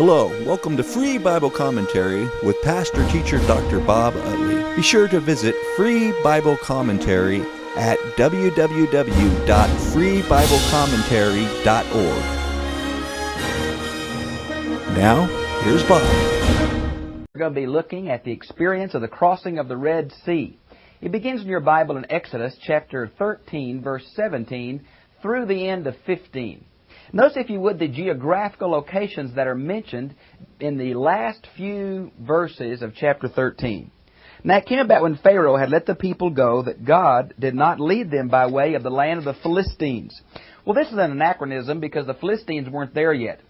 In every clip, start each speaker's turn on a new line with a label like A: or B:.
A: Hello, welcome to Free Bible Commentary with Pastor Teacher Dr. Bob Utley. Be sure to visit Free Bible Commentary at www.freebiblecommentary.org. Now, here's Bob.
B: We're going to be looking at the experience of the crossing of the Red Sea. It begins in your Bible in Exodus chapter 13, verse 17, through the end of 15. Notice, if you would, the geographical locations that are mentioned in the last few verses of chapter 13. Now it came about when Pharaoh had let the people go that God did not lead them by way of the land of the Philistines. Well, this is an anachronism because the Philistines weren't there yet.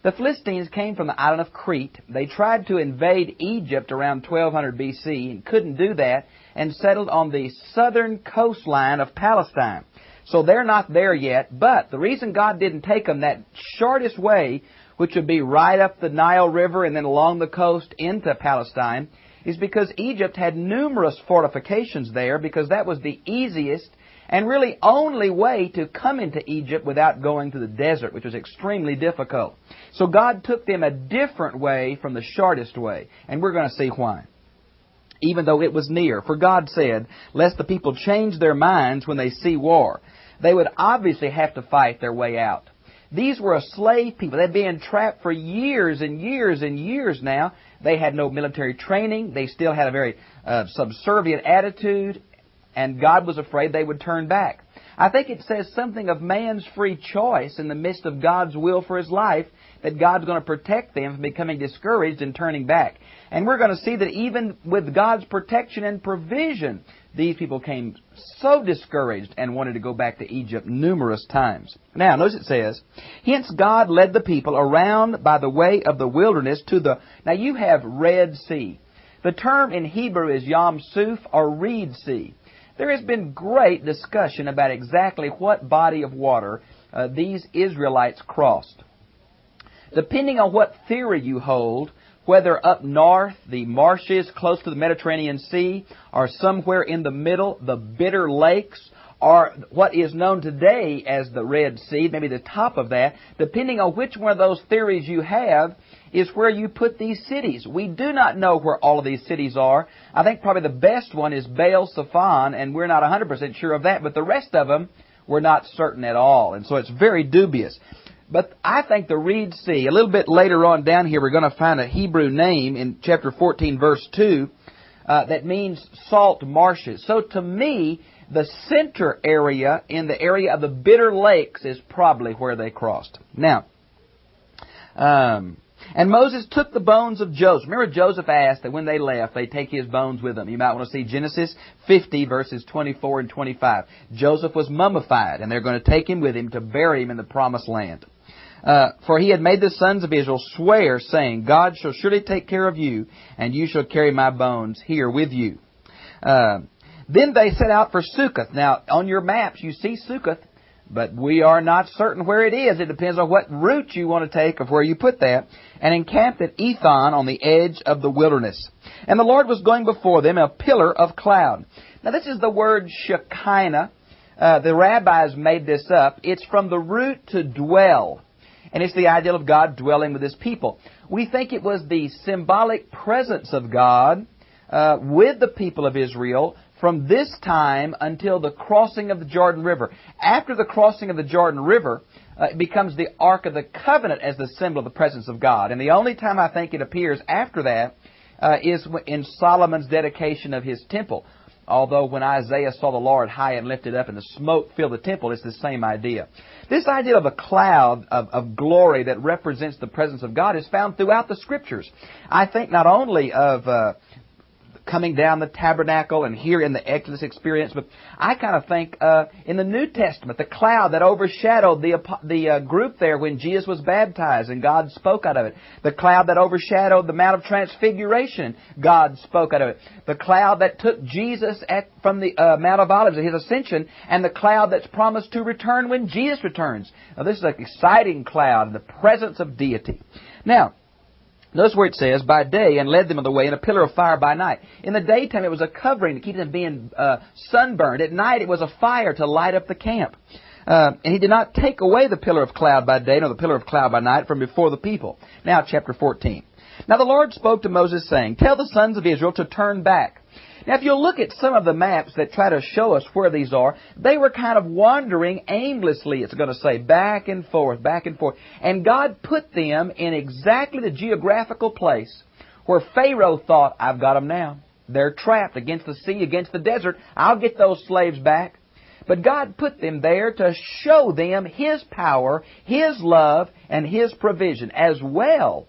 B: The Philistines came from the island of Crete. They tried to invade Egypt around 1200 BC and couldn't do that, and settled on the southern coastline of Palestine. So they're not there yet, but the reason God didn't take them that shortest way, which would be right up the Nile River and then along the coast into Palestine, is because Egypt had numerous fortifications there, because that was the easiest and really only way to come into Egypt without going to the desert, which was extremely difficult. So God took them a different way from the shortest way, and we're going to see why. Even though it was near. For God said, lest the people change their minds when they see war. They would obviously have to fight their way out. These were a slave people. They'd been trapped for years and years and years now. They had no military training. They still had a very subservient attitude. And God was afraid they would turn back. I think it says something of man's free choice in the midst of God's will for his life, that God's going to protect them from becoming discouraged and turning back. And we're going to see that even with God's protection and provision, these people came so discouraged and wanted to go back to Egypt numerous times. Now, notice it says, hence God led the people around by the way of the wilderness to the... Now, you have Red Sea. The term in Hebrew is Yam Suf, or Reed Sea. There has been great discussion about exactly what body of water these Israelites crossed. Depending on what theory you hold, whether up north, the marshes close to the Mediterranean Sea, or somewhere in the middle, the Bitter Lakes, or what is known today as the Red Sea, maybe the top of that, depending on which one of those theories you have, is where you put these cities. We do not know where all of these cities are. I think probably the best one is Baal Zephon, and we're not 100% sure of that, but the rest of them, we're not certain at all, and so it's very dubious. But I think the Reed Sea, a little bit later on down here, we're going to find a Hebrew name in chapter 14, verse 2, that means salt marshes. So to me, the center area in the area of the Bitter Lakes is probably where they crossed. Now, and Moses took the bones of Joseph. Remember, Joseph asked that when they left, they take his bones with them. You might want to see Genesis 50, verses 24 and 25. Joseph was mummified, and they're going to take him with him to bury him in the promised land. For he had made the sons of Israel swear, saying, God shall surely take care of you, and you shall carry my bones here with you. Then they set out for Succoth. Now, on your maps, you see Succoth, but we are not certain where it is. It depends on what route you want to take of where you put that. And encamped at Ethon on the edge of the wilderness. And the Lord was going before them, a pillar of cloud. Now, this is the word Shekinah. The rabbis made this up. It's from the root to dwell. And it's the idea of God dwelling with His people. We think it was the symbolic presence of God with the people of Israel from this time until the crossing of the Jordan River. After the crossing of the Jordan River, it becomes the Ark of the Covenant as the symbol of the presence of God. And the only time I think it appears after that is in Solomon's dedication of his temple. Although when Isaiah saw the Lord high and lifted up and the smoke filled the temple, it's the same idea. This idea of a cloud of glory that represents the presence of God is found throughout the Scriptures. I think not only of coming down the tabernacle and here in the Exodus experience, but I kind of think in the New Testament, the cloud that overshadowed the group there when Jesus was baptized and God spoke out of it. The cloud that overshadowed the Mount of Transfiguration, God spoke out of it. The cloud that took Jesus from the Mount of Olives at His ascension, and the cloud that's promised to return when Jesus returns. Now this is an exciting cloud in the presence of deity. Now, notice where it says, by day, and led them on the way in a pillar of fire by night. In the daytime, it was a covering to keep them being sunburned. At night, it was a fire to light up the camp. And he did not take away the pillar of cloud by day, nor the pillar of cloud by night from before the people. Now, chapter 14. Now the Lord spoke to Moses, saying, Tell the sons of Israel to turn back. Now, if you look at some of the maps that try to show us where these are, they were kind of wandering aimlessly, it's going to say, back and forth, back and forth. And God put them in exactly the geographical place where Pharaoh thought, I've got them now. They're trapped against the sea, against the desert. I'll get those slaves back. But God put them there to show them His power, His love, and His provision, as well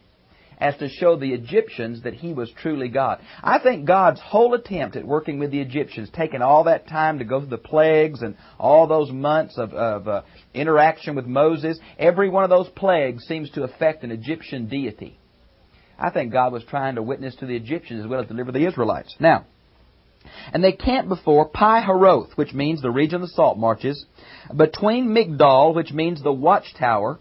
B: as to show the Egyptians that He was truly God. I think God's whole attempt at working with the Egyptians, taking all that time to go through the plagues and all those months of interaction with Moses, every one of those plagues seems to affect an Egyptian deity. I think God was trying to witness to the Egyptians as well as deliver the Israelites. Now, and they camped before Pi-Haroth, which means the region of the salt marshes, between Migdol, which means the watchtower,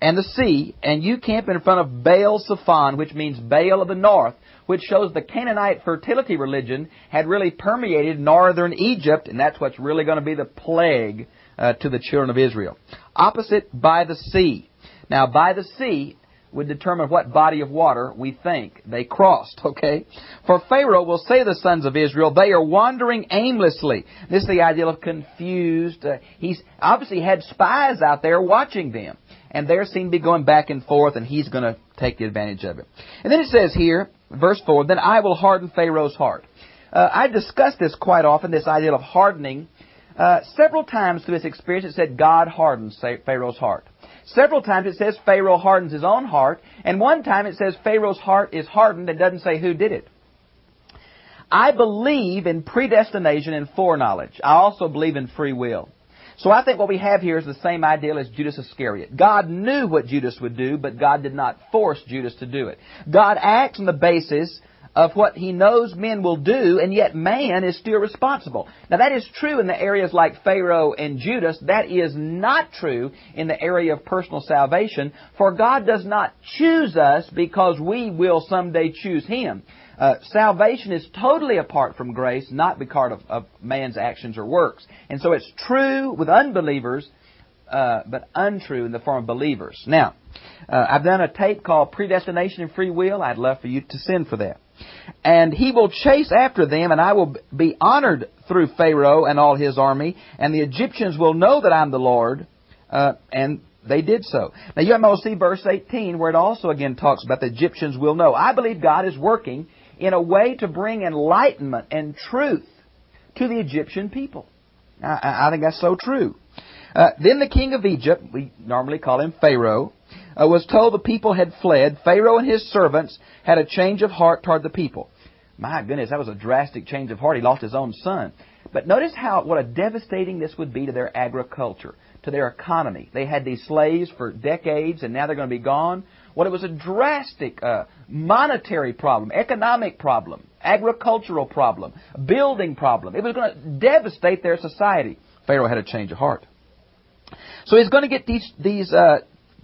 B: and the sea, and you camp in front of Baal-Zephon, which means Baal of the north, which shows the Canaanite fertility religion had really permeated northern Egypt, and that's what's really going to be the plague to the children of Israel. Opposite, by the sea. Now, by the sea would determine what body of water we think they crossed, okay? For Pharaoh will say to the sons of Israel, they are wandering aimlessly. This is the idea of confused. He's obviously had spies out there watching them. And they seem to be going back and forth, and he's going to take the advantage of it. And then it says here, verse 4, Then I will harden Pharaoh's heart. I discussed this quite often, this idea of hardening. Several times through this experience it said God hardens Pharaoh's heart. Several times it says Pharaoh hardens his own heart. And one time it says Pharaoh's heart is hardened and doesn't say who did it. I believe in predestination and foreknowledge. I also believe in free will. So I think what we have here is the same idea as Judas Iscariot. God knew what Judas would do, but God did not force Judas to do it. God acts on the basis of what He knows men will do, and yet man is still responsible. Now that is true in the areas like Pharaoh and Judas. That is not true in the area of personal salvation, for God does not choose us because we will someday choose Him. Salvation is totally apart from grace, not because of man's actions or works. And so it's true with unbelievers, but untrue in the form of believers. Now, I've done a tape called Predestination and Free Will. I'd love for you to send for that. And he will chase after them, and I will be honored through Pharaoh and all his army, and the Egyptians will know that I'm the Lord, and they did so. Now, you might see verse 18, where it also again talks about the Egyptians will know. I believe God is working in a way to bring enlightenment and truth to the Egyptian people. I think that's so true. Then the king of Egypt, we normally call him Pharaoh, was told the people had fled. Pharaoh and his servants had a change of heart toward the people. My goodness, that was a drastic change of heart. He lost his own son. But notice what a devastating this would be to their agriculture, to their economy. They had these slaves for decades, and now they're going to be gone. Well, it was a drastic monetary problem, economic problem, agricultural problem, building problem. It was going to devastate their society. Pharaoh had a change of heart. So he's going to get these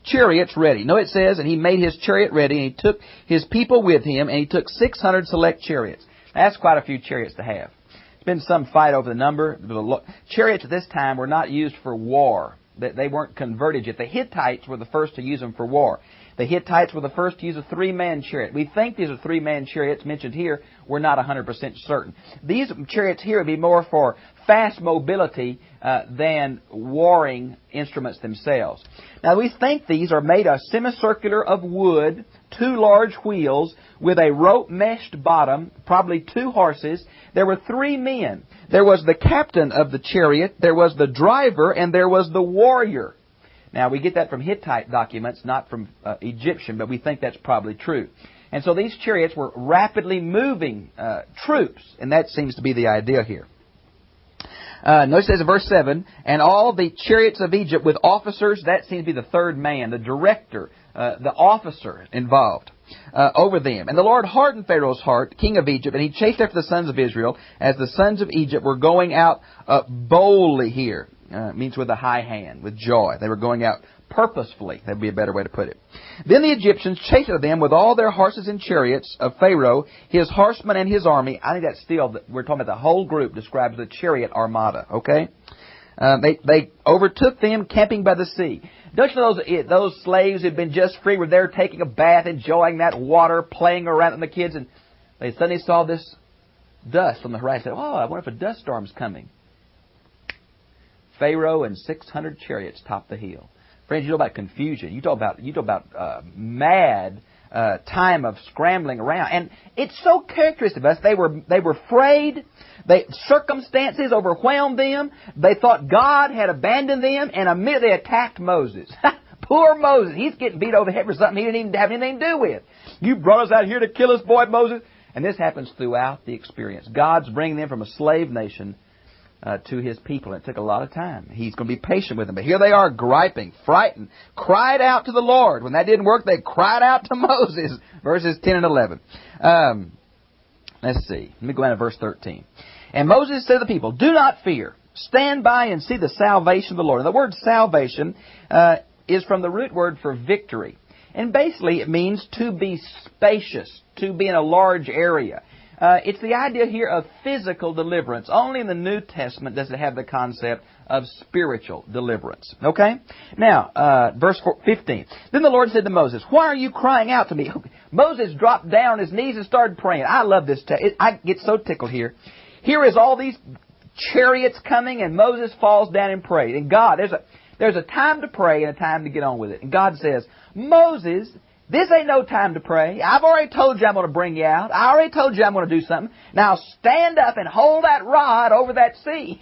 B: chariots ready. No, it says, and he made his chariot ready, and he took his people with him, and he took 600 select chariots. That's quite a few chariots to have. There's been some fight over the number. Chariots at this time were not used for war. They weren't converted yet. The Hittites were the first to use them for war. The Hittites were the first to use a three-man chariot. We think these are three-man chariots mentioned here. We're not 100% certain. These chariots here would be more for fast mobility than warring instruments themselves. Now, we think these are made of semicircular of wood, 2 large wheels with a rope-meshed bottom, probably 2 horses. There were 3 men. There was the captain of the chariot, there was the driver, and there was the warrior. Now, we get that from Hittite documents, not from Egyptian, but we think that's probably true. And so these chariots were rapidly moving troops, and that seems to be the idea here. Notice it says in verse 7, and all the chariots of Egypt with officers, that seems to be the third man, the director, the officer involved over them. And the Lord hardened Pharaoh's heart, king of Egypt, and he chased after the sons of Israel as the sons of Egypt were going out boldly here. It means with a high hand, with joy. They were going out purposefully. That would be a better way to put it. Then the Egyptians chased after them with all their horses and chariots of Pharaoh, his horsemen and his army. I think that's still, we're talking about the whole group describes the chariot armada, okay? They overtook them camping by the sea. Don't you know those slaves who'd been just free were there taking a bath, enjoying that water, playing around with the kids, and they suddenly saw this dust on the horizon. Said, "Oh, I wonder if a dust storm's coming." Pharaoh and 600 chariots topped the hill. Friends, you know about confusion. You talk about mad time of scrambling around, and it's so characteristic of us. They were afraid. Circumstances overwhelmed them. They thought God had abandoned them, and immediately they attacked Moses. Poor Moses. He's getting beat over the head for something he didn't even have anything to do with. You brought us out here to kill us, boy, Moses. And this happens throughout the experience. God's bringing them from a slave nation to His people. It took a lot of time. He's going to be patient with them. But here they are, griping, frightened, cried out to the Lord. When that didn't work, they cried out to Moses. Verses 10 and 11. Let's see. Let me go down to verse 13. And Moses said to the people, "Do not fear. Stand by and see the salvation of the Lord." And the word salvation is from the root word for victory. And basically it means to be spacious, to be in a large area. It's the idea here of physical deliverance. Only in the New Testament does it have the concept of spiritual deliverance. Okay? Now, verse 15. Then the Lord said to Moses, "Why are you crying out to me?" Moses dropped down on his knees and started praying. I love this text. I get so tickled here. Here is all these chariots coming, and Moses falls down and prays. And God, there's a time to pray and a time to get on with it. And God says, "Moses, this ain't no time to pray. I've already told you I'm going to bring you out. I already told you I'm going to do something. Now stand up and hold that rod over that sea."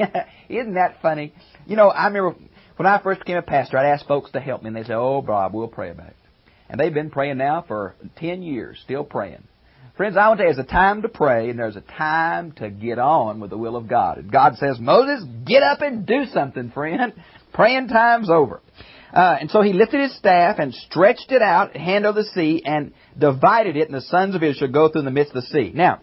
B: Isn't that funny? You know, I remember when I first became a pastor, I'd ask folks to help me, and they'd say, "Oh, Bob, we'll pray about it." And they've been praying now for 10 years, still praying. Friends, I want to tell you, there's a time to pray, and there's a time to get on with the will of God. And God says, "Moses, get up and do something, friend. Praying time's over." And so he lifted his staff and stretched it out, hand over the sea, and divided it, and the sons of Israel go through in the midst of the sea. Now,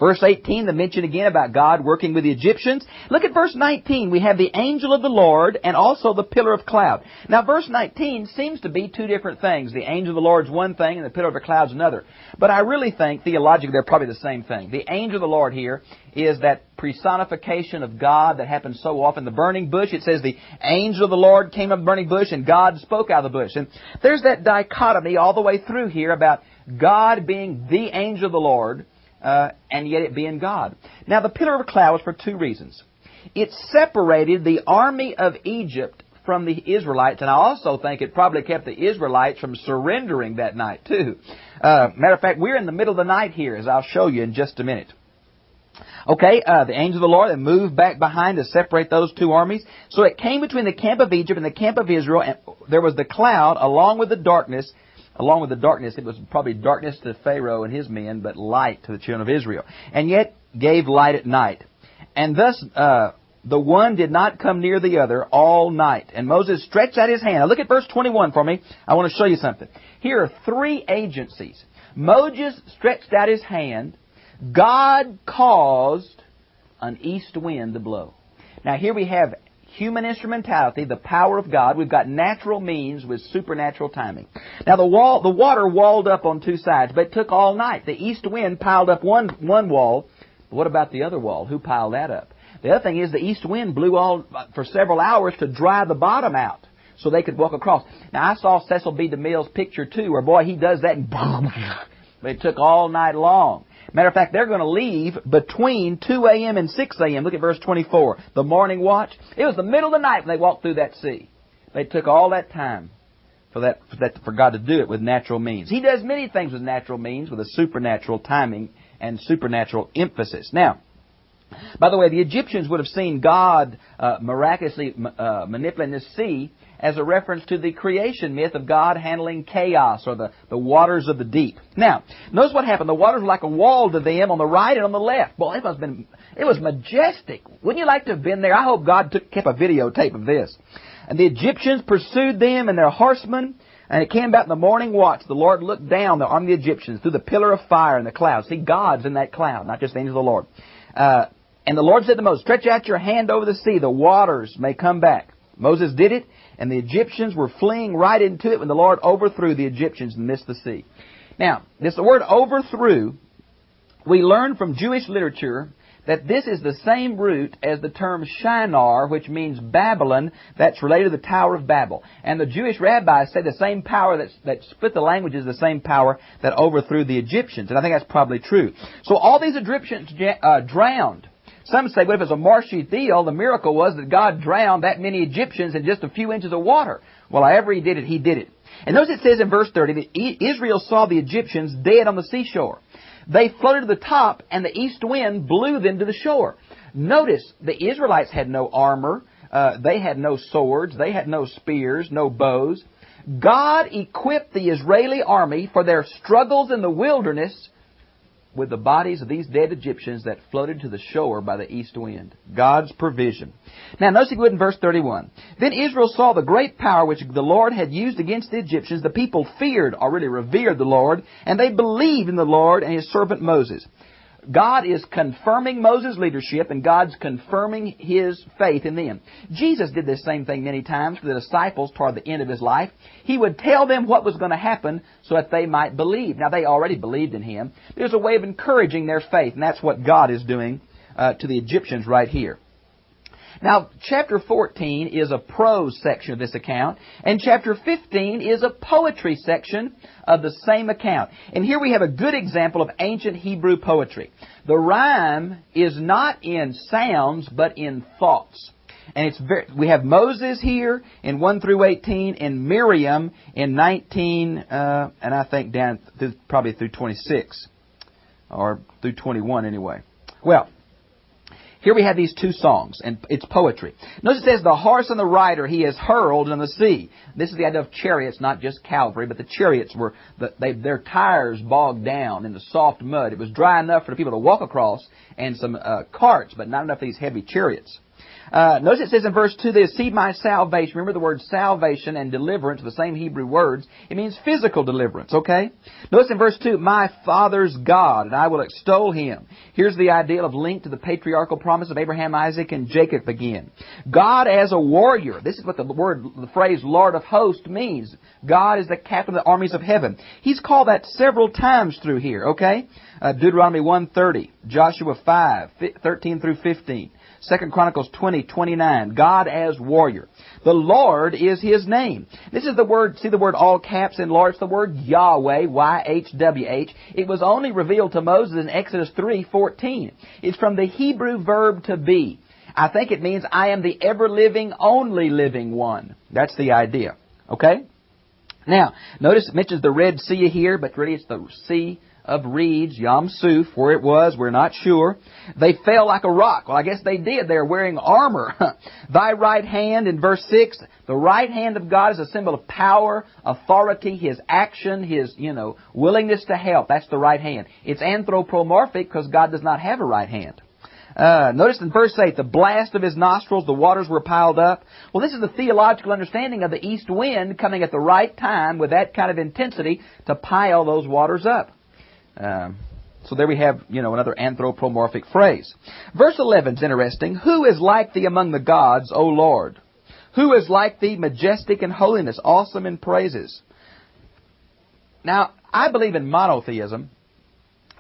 B: verse 18, the mention again about God working with the Egyptians. Look at verse 19. We have the angel of the Lord and also the pillar of cloud. Now, verse 19 seems to be two different things. The angel of the Lord is one thing and the pillar of the cloud is another. But I really think, theologically, they're probably the same thing. The angel of the Lord here is that personification of God that happens so often. The burning bush, it says the angel of the Lord came up the burning bush and God spoke out of the bush. And there's that dichotomy all the way through here about God being the angel of the Lord, and yet it being God. Now, the pillar of cloud was for two reasons. It separated the army of Egypt from the Israelites, and I also think it probably kept the Israelites from surrendering that night, too. Matter of fact, we're in the middle of the night here, as I'll show you in just a minute. Okay, the angel of the Lord that moved back behind to separate those two armies. So it came between the camp of Egypt and the camp of Israel, and there was the cloud along with the darkness. Along with the darkness, it was probably darkness to Pharaoh and his men, but light to the children of Israel. And yet gave light at night. And thus the one did not come near the other all night. And Moses stretched out his hand. Now look at verse 21 for me. I want to show you something. Here are three agencies. Moses stretched out his hand. God caused an east wind to blow. Now here we have human instrumentality, the power of God. We've got natural means with supernatural timing. Now the water walled up on two sides, but it took all night. The east wind piled up one wall. But what about the other wall? Who piled that up? The other thing is the east wind blew for several hours to dry the bottom out so they could walk across. Now I saw Cecil B. DeMille's picture too, where boy, he does that and but it took all night long. Matter of fact, they're going to leave between 2 a.m. and 6 a.m. Look at verse 24. The morning watch. It was the middle of the night when they walked through that sea. They took all that time for God to do it with natural means. He does many things with natural means, with a supernatural timing and supernatural emphasis. Now, by the way, the Egyptians would have seen God miraculously manipulating the sea as a reference to the creation myth of God handling chaos or the waters of the deep. Now, notice what happened. The waters were like a wall to them on the right and on the left. Boy, it was majestic. Wouldn't you like to have been there? I hope God kept a videotape of this. And the Egyptians pursued them and their horsemen. And it came about in the morning watch. The Lord looked down the army of the Egyptians through the pillar of fire and the cloud. See, God's in that cloud, not just the angel of the Lord. And the Lord said to Moses, "Stretch out your hand over the sea, the waters may come back." Moses did it, and the Egyptians were fleeing right into it when the Lord overthrew the Egyptians in the midst of the sea. Now, this word overthrew, we learn from Jewish literature that this is the same root as the term Shinar, which means Babylon, that's related to the Tower of Babel. And the Jewish rabbis say the same power that split the languages is the same power that overthrew the Egyptians. And I think that's probably true. So all these Egyptians drowned. Some say, well, if it's a marshy deal, the miracle was that God drowned that many Egyptians in just a few inches of water. Well, however He did it, He did it. And notice it says in verse 30 that Israel saw the Egyptians dead on the seashore. They floated to the top, and the east wind blew them to the shore. Notice, the Israelites had no armor. They had no swords. They had no spears, no bows. God equipped the Israeli army for their struggles in the wilderness with the bodies of these dead Egyptians that floated to the shore by the east wind. God's provision. Now, notice in verse 31. Then Israel saw the great power which the Lord had used against the Egyptians. The people feared, or really revered, the Lord, and they believed in the Lord and His servant Moses. God is confirming Moses' leadership, and God's confirming His faith in them. Jesus did this same thing many times for the disciples toward the end of His life. He would tell them what was going to happen so that they might believe. Now, they already believed in Him. There's a way of encouraging their faith, and that's what God is doing to the Egyptians right here. Now, chapter 14 is a prose section of this account, and chapter 15 is a poetry section of the same account. And here we have a good example of ancient Hebrew poetry. The rhyme is not in sounds, but in thoughts. And we have Moses here in 1 through 18, and Miriam in 19, and I think down probably through 26, or through 21 anyway. Well, here we have these two songs, and it's poetry. Notice it says, the horse and the rider He has hurled in the sea. This is the idea of chariots, not just cavalry, but the chariots were, their tires bogged down in the soft mud. It was dry enough for the people to walk across, and some carts, but not enough for these heavy chariots. Notice it says in verse 2, they see my salvation. Remember the word salvation and deliverance, the same Hebrew words. It means physical deliverance, okay? Notice in verse 2, my Father's God, and I will extol Him. Here's the ideal of link to the patriarchal promise of Abraham, Isaac, and Jacob again. God as a warrior. This is what the phrase Lord of hosts means. God is the captain of the armies of heaven. He's called that several times through here, okay? Deuteronomy 1:30, Joshua 5:13 through 15. 2 Chronicles 20:29, God as warrior. The Lord is His name. This is the word, see the word all caps in large, the word Yahweh, Y-H-W-H. It was only revealed to Moses in Exodus 3:14. It's from the Hebrew verb to be. I think it means I am the ever-living, only living one. That's the idea. Okay? Now, notice it mentions the Red Sea here, but really it's the Sea of reeds, Yam Suf, where it was, we're not sure. They fell like a rock. Well, I guess they did. They're wearing armor. Thy right hand, in verse 6, the right hand of God is a symbol of power, authority, His action, His, willingness to help. That's the right hand. It's anthropomorphic because God does not have a right hand. Notice in verse 8, the blast of His nostrils, the waters were piled up. Well, this is the theological understanding of the east wind coming at the right time with that kind of intensity to pile those waters up. So there we have, another anthropomorphic phrase. Verse 11 is interesting. Who is like Thee among the gods, O Lord? Who is like Thee, majestic in holiness, awesome in praises? Now, I believe in monotheism,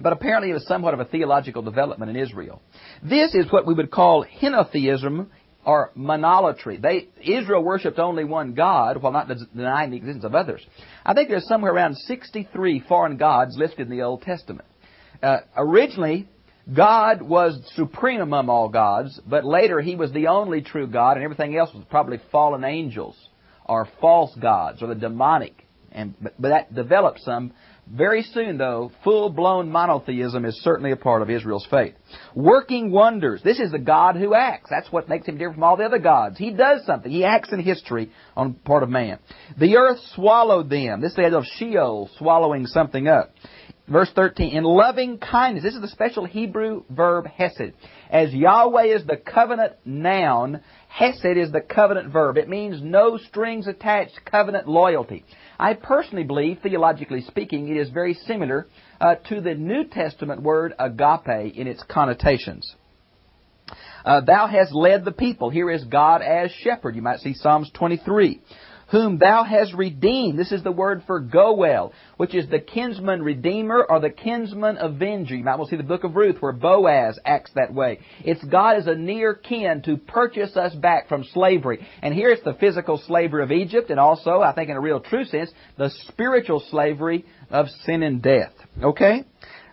B: but apparently it was somewhat of a theological development in Israel. This is what we would call henotheism, or monolatry. Israel worshipped only one God, while not denying the existence of others. I think there's somewhere around 63 foreign gods listed in the Old Testament. Originally, God was supreme among all gods, but later He was the only true God, and everything else was probably fallen angels, or false gods, or the demonic. But that developed some. Very soon, though, full-blown monotheism is certainly a part of Israel's faith. Working wonders. This is the God who acts. That's what makes Him different from all the other gods. He does something. He acts in history on part of man. The earth swallowed them. This is the idea of Sheol, swallowing something up. Verse 13, in loving kindness. This is the special Hebrew verb hesed. As Yahweh is the covenant noun, hesed is the covenant verb. It means no strings attached covenant loyalty. I personally believe, theologically speaking, it is very similar to the New Testament word agape in its connotations. Thou hast led the people. Here is God as shepherd. You might see Psalms 23. whom thou hast redeemed. This is the word for Goel, which is the kinsman redeemer or the kinsman avenger. You might well see the book of Ruth where Boaz acts that way. It's God as a near kin to purchase us back from slavery. And here it's the physical slavery of Egypt, and also, I think in a real true sense, the spiritual slavery of sin and death. Okay?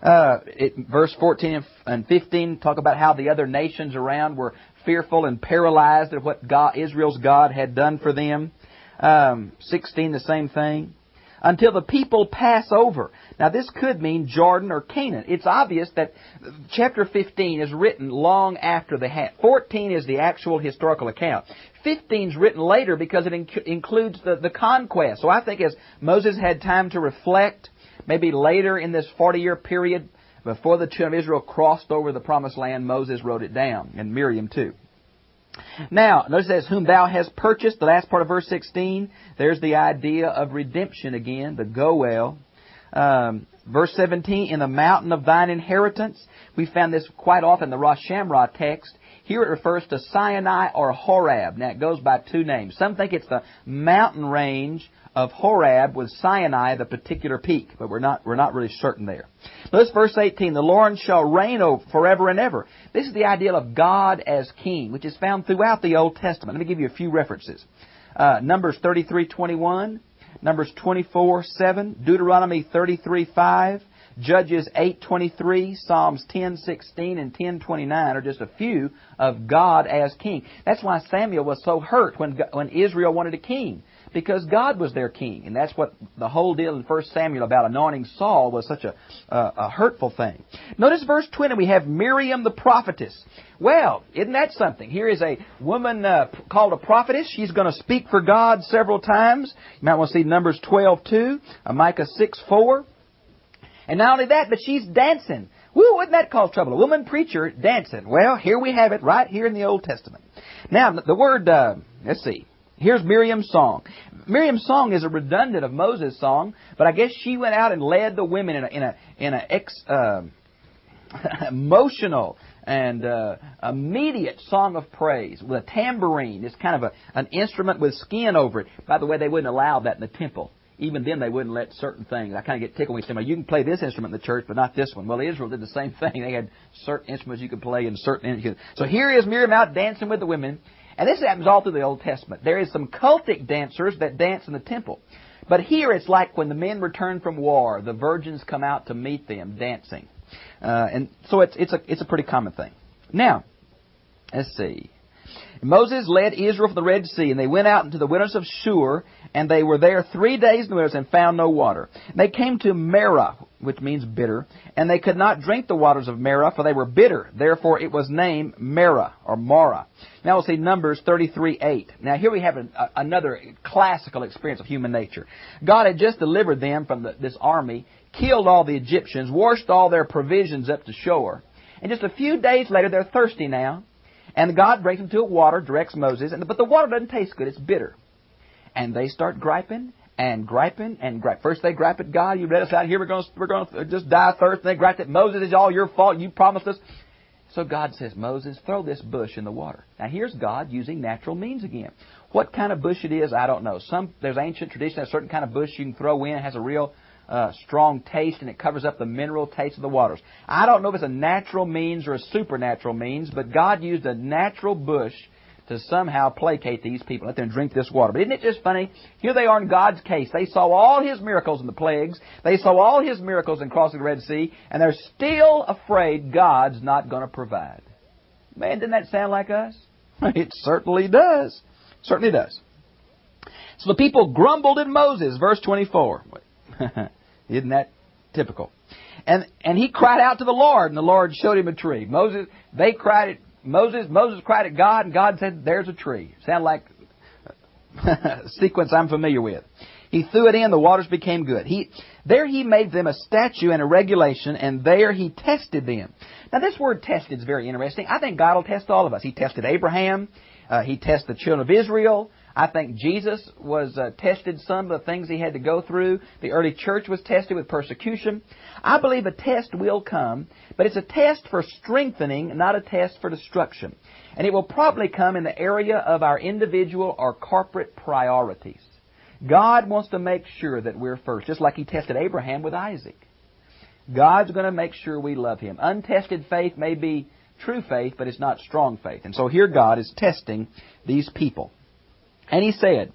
B: Verse 14 and 15 talk about how the other nations around were fearful and paralyzed at what Israel's God had done for them. 16, the same thing. Until the people pass over. Now, this could mean Jordan or Canaan. It's obvious that chapter 15 is written long after 14 is the actual historical account. 15 is written later because it includes the conquest. So I think as Moses had time to reflect, maybe later in this 40-year period, before the children of Israel crossed over the Promised Land, Moses wrote it down, and Miriam too. Now, notice it says, whom thou hast purchased, the last part of verse 16. There's the idea of redemption again, the Goel. Verse 17, in the mountain of thine inheritance. We found this quite often in the Rosh Hashanah text. Here it refers to Sinai or Horeb. Now, it goes by two names. Some think it's the mountain range of Horeb with Sinai, the particular peak, but we're not really certain there. Notice verse 18, the Lord shall reign over forever and ever. This is the idea of God as king, which is found throughout the Old Testament. Let me give you a few references. Numbers 33:21, Numbers 24:7, Deuteronomy 33:5, Judges 8:23, Psalms 10:16, and 10:29 are just a few of God as king. That's why Samuel was so hurt when Israel wanted a king, because God was their king. And that's what the whole deal in 1 Samuel about anointing Saul was such a hurtful thing. Notice verse 20, we have Miriam the prophetess. Well, isn't that something? Here is a woman called a prophetess. She's going to speak for God several times. You might want to see Numbers 12:2, Micah 6:4. And not only that, but she's dancing. Woo, wouldn't that cause trouble? A woman preacher dancing. Well, here we have it right here in the Old Testament. Now, the word, let's see. Here's Miriam's song. Miriam's song is a redundant of Moses' song, but I guess she went out and led the women in an emotional and immediate song of praise with a tambourine. It's kind of an instrument with skin over it. By the way, they wouldn't allow that in the temple. Even then, they wouldn't let certain things. I kind of get tickled when you say, well, you can play this instrument in the church, but not this one. Well, Israel did the same thing. They had certain instruments you could play and certain instruments. So here is Miriam out dancing with the women. And this happens all through the Old Testament. There is some cultic dancers that dance in the temple. But here it's like when the men return from war, the virgins come out to meet them dancing. And so it's a pretty common thing. Now, let's see. Moses led Israel from the Red Sea, and they went out into the wilderness of Shur, and they were there 3 days in the wilderness and found no water. And they came to Marah, which means bitter, and they could not drink the waters of Marah, for they were bitter. Therefore it was named Marah, or Mara. Now we'll see Numbers 33:8. Now here we have another classical experience of human nature. God had just delivered them from this army, killed all the Egyptians, washed all their provisions up to shore. And just a few days later, they're thirsty now. And God brings them to a water, directs Moses, but the water doesn't taste good. It's bitter. And they start griping and griping and griping. First they gripe at God. You read us out here. We're going to just die of thirst. And they gripe at Moses. It's all your fault. You promised us. So God says, Moses, throw this bush in the water. Now here's God using natural means again. What kind of bush it is, I don't know. There's ancient tradition, a certain kind of bush you can throw in. It has a real strong taste, and it covers up the mineral taste of the waters. I don't know if it's a natural means or a supernatural means, but God used a natural bush to somehow placate these people, let them drink this water. But isn't it just funny? Here they are in God's case. They saw all His miracles in the plagues. They saw all His miracles in crossing the Red Sea, and they're still afraid God's not going to provide. Man, doesn't that sound like us? It certainly does. Certainly does. So the people grumbled at Moses, verse 24. Isn't that typical? And he cried out to the Lord, and the Lord showed him a tree. Moses cried at God, and God said, there's a tree. Sound like a sequence I'm familiar with. He threw it in, the waters became good. There he made them a statute and a regulation, and there he tested them. Now this word tested is very interesting. I think God will test all of us. He tested Abraham. He tested the children of Israel. I think Jesus was tested some of the things He had to go through. The early church was tested with persecution. I believe a test will come, but it's a test for strengthening, not a test for destruction. And it will probably come in the area of our individual or corporate priorities. God wants to make sure that we're first, just like He tested Abraham with Isaac. God's going to make sure we love Him. Untested faith may be true faith, but it's not strong faith. And so here God is testing these people. And He said,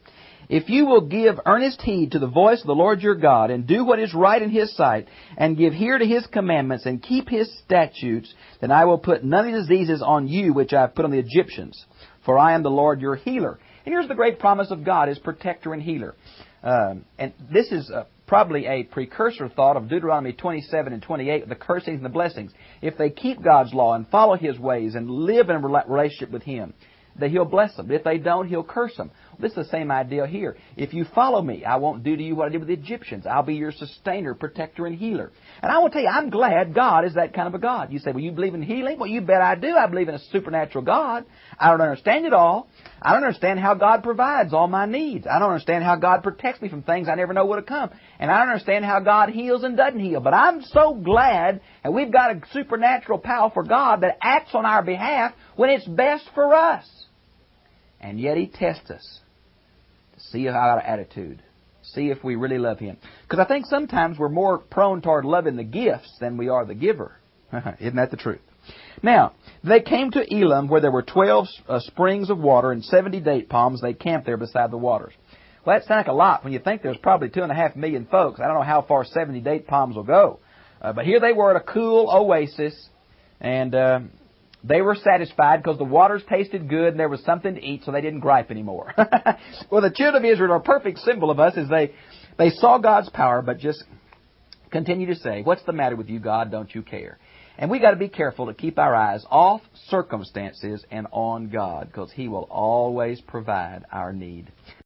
B: if you will give earnest heed to the voice of the Lord your God, and do what is right in His sight, and give ear to His commandments, and keep His statutes, then I will put none of the diseases on you which I have put on the Egyptians. For I am the Lord your healer. And here's the great promise of God, His protector and healer. And this is probably a precursor thought of Deuteronomy 27 and 28, the cursings and the blessings. If they keep God's law and follow His ways and live in a relationship with Him, that He'll bless them. If they don't, He'll curse them. This is the same idea here. If you follow me, I won't do to you what I did with the Egyptians. I'll be your sustainer, protector, and healer. And I will tell you, I'm glad God is that kind of a God. You say, well, you believe in healing? Well, you bet I do. I believe in a supernatural God. I don't understand it all. I don't understand how God provides all my needs. I don't understand how God protects me from things I never know would have come. And I don't understand how God heals and doesn't heal. But I'm so glad that we've got a supernatural, powerful God that acts on our behalf when it's best for us. And yet He tests us to see our attitude, see if we really love Him. Because I think sometimes we're more prone toward loving the gifts than we are the giver. Isn't that the truth? Now, they came to Elim, where there were 12 springs of water and 70 date palms. They camped there beside the waters. Well, that sounds like a lot when you think there's probably 2.5 million folks. I don't know how far 70 date palms will go. But here they were at a cool oasis, and they were satisfied because the waters tasted good and there was something to eat, so they didn't gripe anymore. Well, the children of Israel are a perfect symbol of us as they saw God's power, but just continue to say, what's the matter with you, God? Don't you care? And we got to be careful to keep our eyes off circumstances and on God, because He will always provide our need.